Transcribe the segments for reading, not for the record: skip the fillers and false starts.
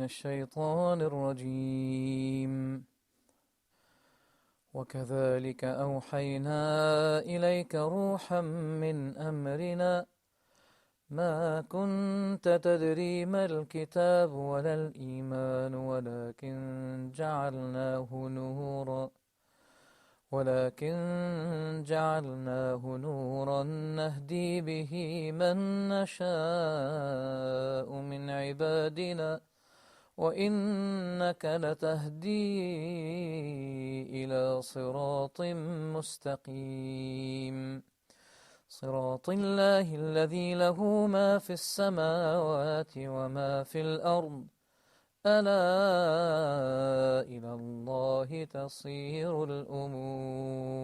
الشيطان الرجيم وكذلك أوحينا إليك روحا من أمرنا ما كنت تدري ما الكتاب ولا الإيمان ولكن جعلناه نورا نهدي به من نشاء من عبادنا وإنك لتهدي إلى صراط مستقيم صراط الله الذي له ما في السماوات وما في الأرض ألا إلى الله تصير الأمور.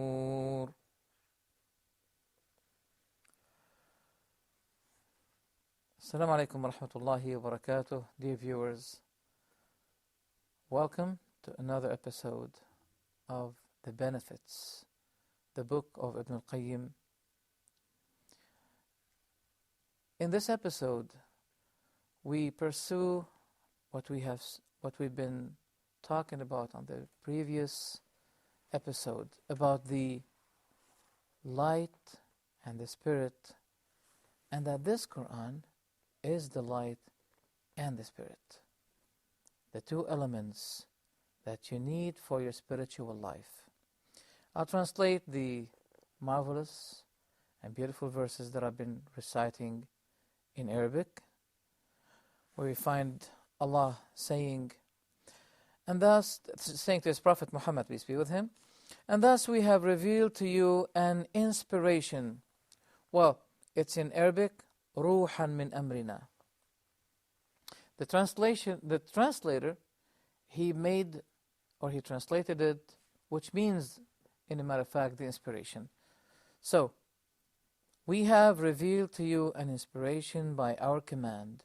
Assalamu alaikum wa rahmatullahi wa barakatuh. Dear viewers, welcome to another episode of The Benefits, the book of Al-Qayem. In this episode, we pursue what we've been talking about on the previous episode about the light and the spirit, and that this Quran is the light and the spirit, the two elements that you need for your spiritual life. I'll translate the marvelous and beautiful verses that I've been reciting in Arabic, where we find Allah saying, and thus, saying to His Prophet Muhammad, peace be with him, and thus we have revealed to you an inspiration. Well, it's in Arabic, Ruhan min amrina. The translator, he translated it, which means, in a matter of fact, the inspiration. So, we have revealed to you an inspiration by our command.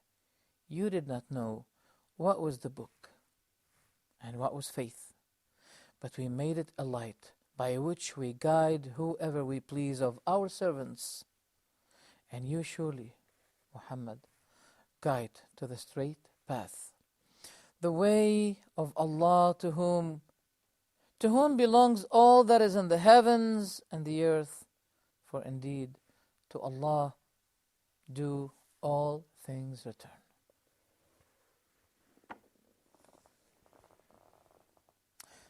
You did not know what was the book and what was faith, but we made it a light by which we guide whoever we please of our servants. And you surely, Muhammad, guide to the straight path, the way of Allah, to whom belongs all that is in the heavens and the earth, for indeed to Allah do all things return.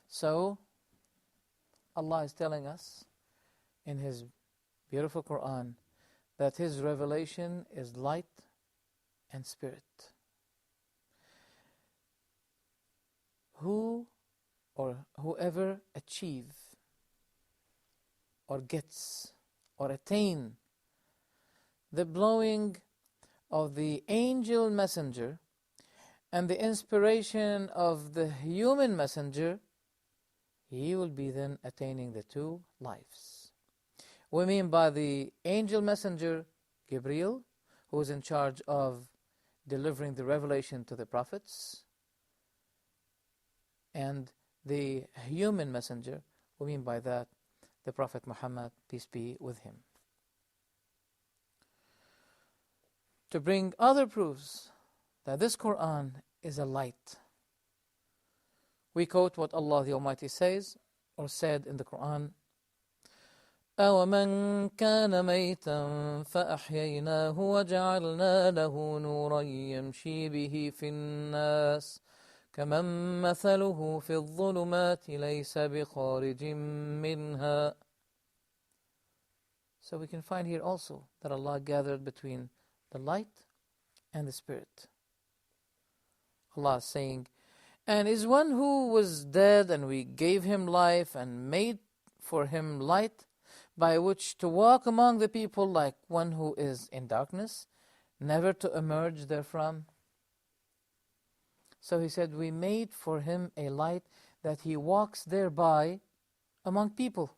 So, Allah is telling us in His beautiful Quran that His revelation is light and spirit. Whoever achieve or gets or attain the blowing of the angel messenger and the inspiration of the human messenger, he will be then attaining the two lives. We mean by the angel messenger, Gabriel, who is in charge of delivering the revelation to the prophets, and the human messenger, we mean by that the Prophet Muhammad, peace be with him. To bring other proofs that this Quran is a light, we quote what Allah the Almighty says or said in the Quran, أَوَمَنْ كَانَ مَيْتًا فَأَحْيَيْنَاهُ وَجَعَلْنَا لَهُ نُورًا يَمْشِي بِهِ فِي النَّاسِ كَمَنْ مَثَلُهُ فِي الظُّلُمَاتِ لَيْسَ بِخَارِجٍ مِّنْهَا. So we can find here also that Allah gathered between the light and the spirit. Allah is saying, and is one who was dead and we gave him life and made for him light by which to walk among the people like one who is in darkness, never to emerge therefrom. So He said, we made for him a light that he walks thereby among people.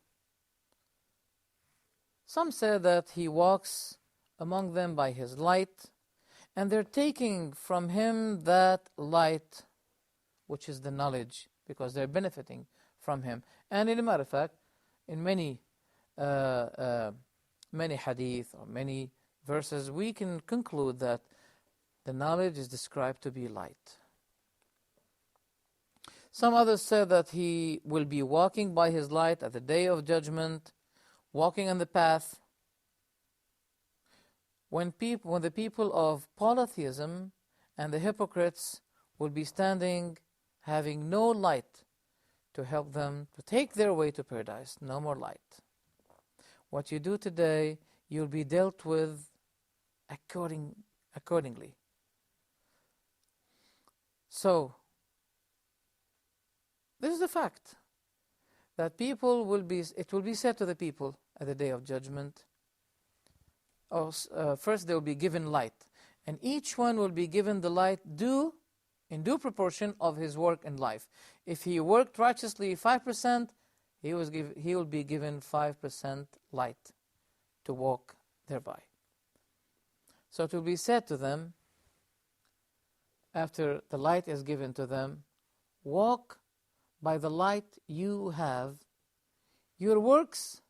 Some say that he walks among them by his light, and they're taking from him that light, which is the knowledge, because they're benefiting from him. And in a matter of fact, in many hadith or many verses, we can conclude that the knowledge is described to be light. Some others said that he will be walking by his light at the day of judgment, walking on the path. When the people of polytheism and the hypocrites will be standing, having no light to help them to take their way to paradise, no more light. What you do today, you'll be dealt with accordingly. So, this is the fact that it will be said to the people at the day of judgment, first they will be given light, and each one will be given the light in due proportion of his work in life. If he worked righteously 5%, he will be given 5% light to walk thereby. So it will be said to them, after the light is given to them, walk by the light you have. Your works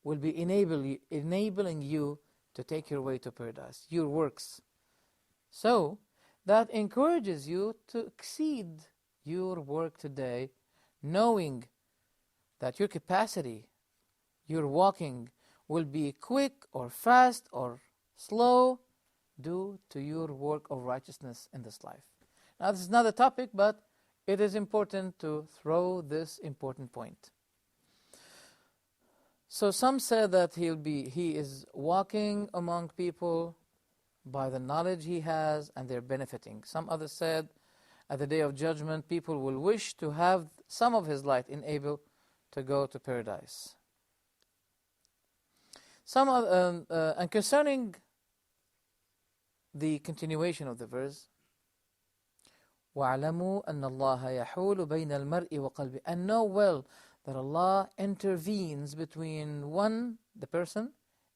will be enabling you to take your way to paradise. Your works. So, that encourages you to exceed your work today, knowing that your capacity, your walking, will be quick or fast or slow due to your work of righteousness in this life. Now, this is not a topic, but it is important to throw this important point. So some said that he is walking among people by the knowledge he has and they're benefiting. Some others said at the day of judgment people will wish to have some of his light enabled to go to paradise. And concerning the continuation of the verse, وَاعْلَمُوا أَنَّ اللَّهَ يَحُولُ بَيْنَ الْمَرْءِ وَقَلْبِهِ, and know well that Allah intervenes between the person,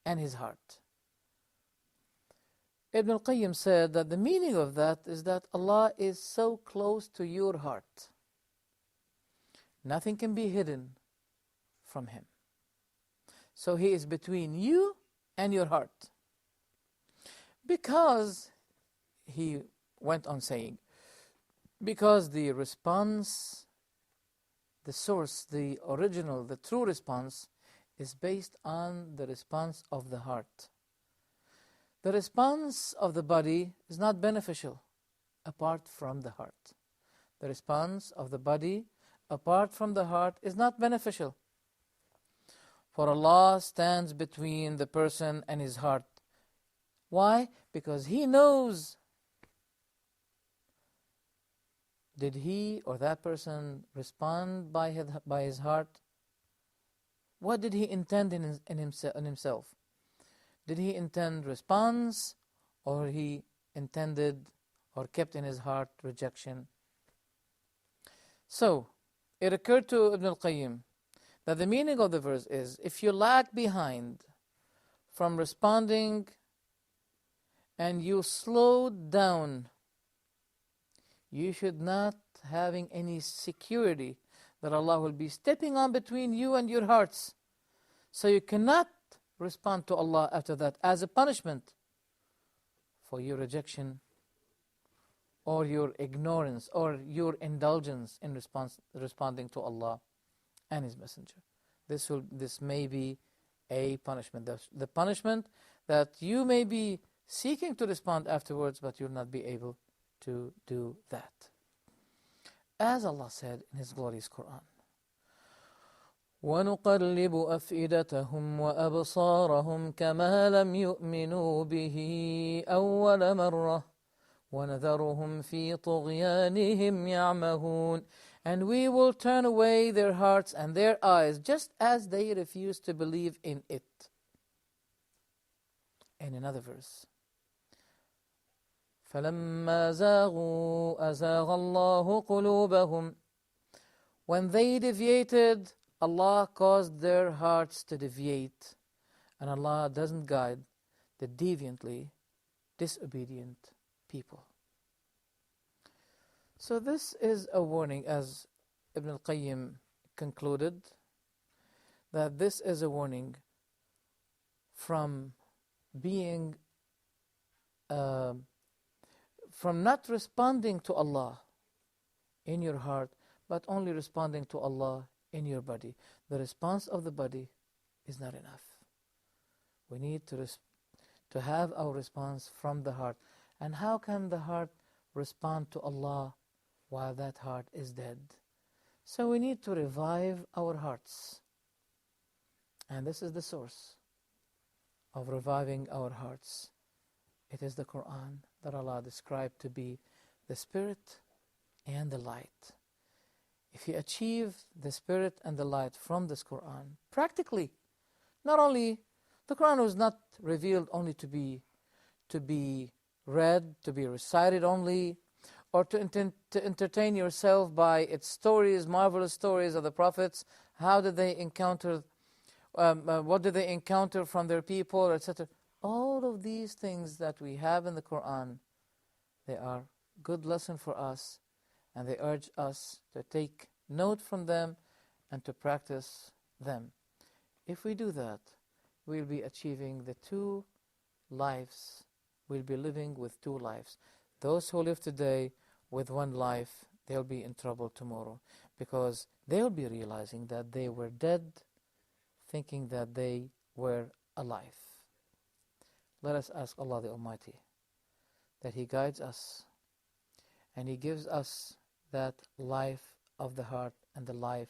and his heart. Ibn Al-Qayem said that the meaning of that is that Allah is so close to your heart. Nothing can be hidden from Him. So He is between you and your heart. Because, he went on saying, because the response, the source, the original, the true response is based on the response of the heart. The response of the body is not beneficial apart from the heart. The response of the body apart from the heart is not beneficial. For Allah stands between the person and his heart. Why? Because He knows, did he or that person respond by his heart? What did he intend in himself? Did he intend response, or he intended or kept in his heart rejection? So, it occurred to Ibn Al-Qayem that the meaning of the verse is, if you lag behind from responding and you slowed down, you should not having any security that Allah will be stepping on between you and your hearts. So you cannot respond to Allah after that as a punishment for your rejection or your ignorance or your indulgence in responding to Allah and His Messenger. This may be a punishment. The punishment that you may be seeking to respond afterwards, but you'll not be able to do that. As Allah said in His glorious Quran, وَنُقَلِّبُ أَفْئِدَتَهُمْ وَأَبْصَارَهُمْ كَمَا لَمْ يُؤْمِنُوا بِهِ أَوَّلَ مَرَّةٍ وَنَذَرُهُمْ فِي طُغْيَانِهِمْ يَعْمَهُونَ. And we will turn away their hearts and their eyes, just as they refuse to believe in it. In another verse, فَلَمَّا زَاغُوا أَزَاغَ اللَّهُ قُلُوبَهُمْ. When they deviated, Allah caused their hearts to deviate. And Allah doesn't guide the deviantly disobedient people. So this is a warning, as Ibn Al-Qayyim concluded, that this is a warning from being from not responding to Allah in your heart, but only responding to Allah in your body. The response of the body is not enough. We need to have our response from the heart. And how can the heart respond to Allah while that heart is dead? So we need to revive our hearts. And this is the source of reviving our hearts. It is the Quran that Allah described to be the spirit and the light. If you achieve the spirit and the light from this Quran, practically, not only, the Quran was not revealed only to be read, to be recited only, or to entertain yourself by its stories, marvelous stories of the prophets. How did they encounter, what did they encounter from their people, etc. All of these things that we have in the Quran, they are good lesson for us, and they urge us to take note from them and to practice them. If we do that, we'll be achieving the two lives. We'll be living with two lives. Those who live today with one life, they'll be in trouble tomorrow, because they'll be realizing that they were dead, thinking that they were alive. Let us ask Allah the Almighty that He guides us and He gives us that life of the heart and the life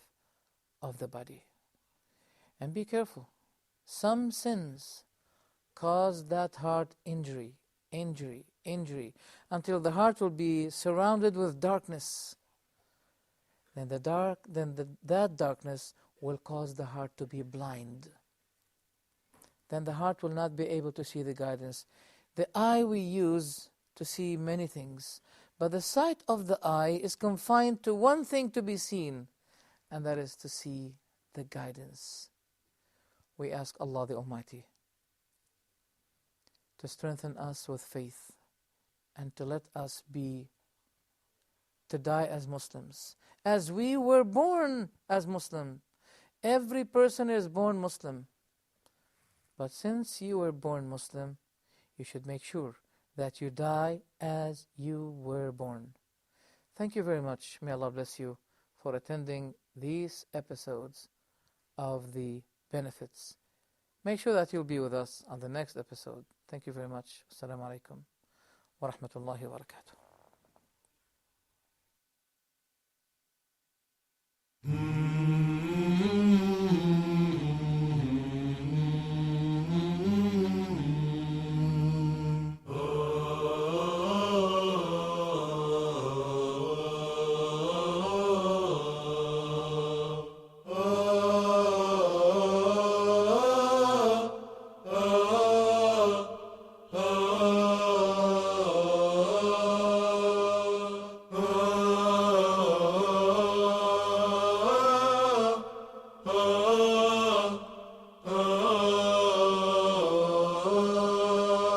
of the body. And be careful. Some sins cause that heart injury, until the heart will be surrounded with darkness. Then that darkness will cause the heart to be blind. Then the heart will not be able to see the guidance. The eye we use to see many things, but the sight of the eye is confined to one thing to be seen, and that is to see the guidance. We ask Allah the Almighty to strengthen us with faith and to let us to die as Muslims, as we were born as Muslim. Every person is born Muslim. But since you were born Muslim, you should make sure that you die as you were born. Thank you very much. May Allah bless you for attending these episodes of the benefits. Make sure that you'll be with us on the next episode. Thank you very much. Assalamu alaikum wa rahmatullahi wa barakatuh. Oh